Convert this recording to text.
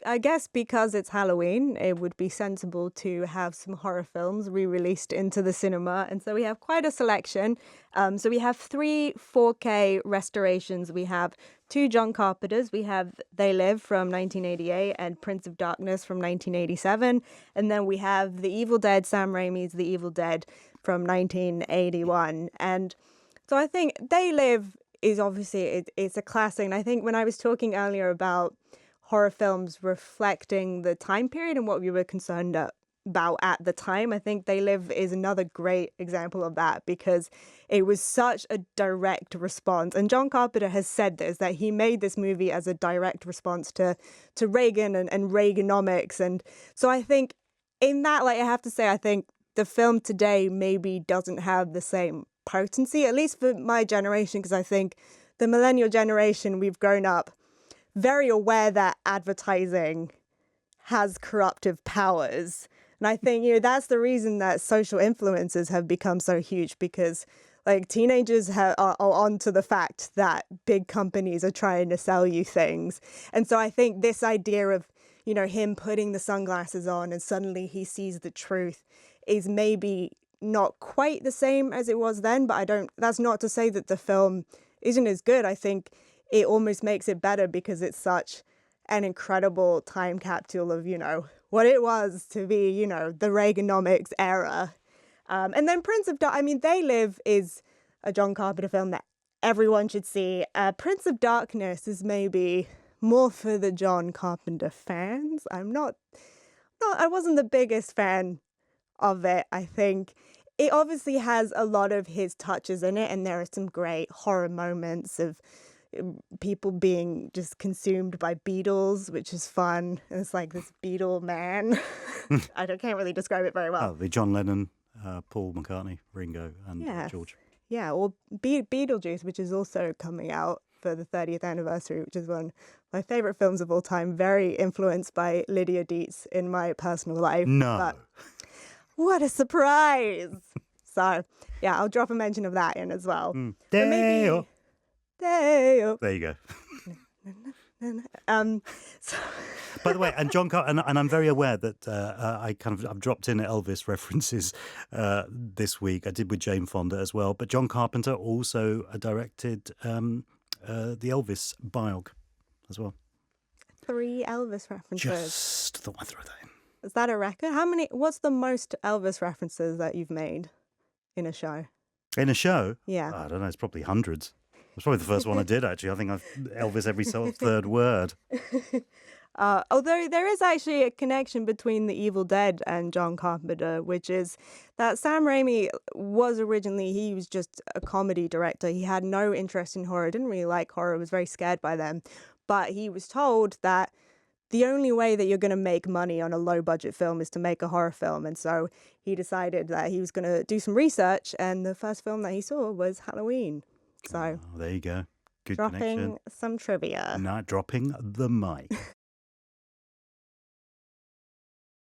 I guess because it's Halloween, it would be sensible to have some horror films re-released into the cinema. And so we have quite a selection. So we have 3 4K restorations. We have 2 John Carpenters. We have They Live from 1988 and Prince of Darkness from 1987. And then we have The Evil Dead, Sam Raimi's The Evil Dead from 1981. And so I think They Live is obviously, it's a classic. And I think when I was talking earlier about horror films reflecting the time period and what we were concerned about at the time, I think They Live is another great example of that, because it was such a direct response. And John Carpenter has said this, that he made this movie as a direct response to Reagan and Reaganomics. And so I think in that, like, I have to say, I think the film today maybe doesn't have the same potency, at least for my generation, because I think the millennial generation, we've grown up very aware that advertising has corruptive powers. And I think, that's the reason that social influencers have become so huge, because like teenagers are on to the fact that big companies are trying to sell you things. And so I think this idea of, him putting the sunglasses on and suddenly he sees the truth is maybe not quite the same as it was then, but that's not to say that the film isn't as good. I think it almost makes it better because it's such an incredible time capsule of, what it was to be, the Reaganomics era. And then Prince of Darkness, They Live is a John Carpenter film that everyone should see. Prince of Darkness is maybe more for the John Carpenter fans. I wasn't the biggest fan of it. I think it obviously has a lot of his touches in it, and there are some great horror moments of people being just consumed by beetles, which is fun. And it's like this beetle man. Can't really describe it very well. Oh, the John Lennon, Paul McCartney, Ringo, and George. Yeah, or Beetlejuice, which is also coming out for the 30th anniversary, which is one of my favourite films of all time. Very influenced by Lydia Dietz in my personal life. No. But what a surprise! So, yeah, I'll drop a mention of that in as well. There you go. By the way, and John Carpenter, and I'm very aware that I've dropped in Elvis references this week. I did with Jane Fonda as well, but John Carpenter also directed the Elvis biog as well. 3 Elvis references. Just thought I'd throw that in. Is that a record? What's the most Elvis references that you've made in a show? In a show? Yeah. I don't know. It's probably hundreds. It's probably the first one I did, actually. I think I've Elvis every third word. Although there is actually a connection between The Evil Dead and John Carpenter, which is that Sam Raimi he was just a comedy director. He had no interest in horror, didn't really like horror, was very scared by them. But he was told that the only way that you're going to make money on a low-budget film is to make a horror film. And so he decided that he was going to do some research, and the first film that he saw was Halloween. So there you go. Good dropping connection. some trivia. Not dropping the mic.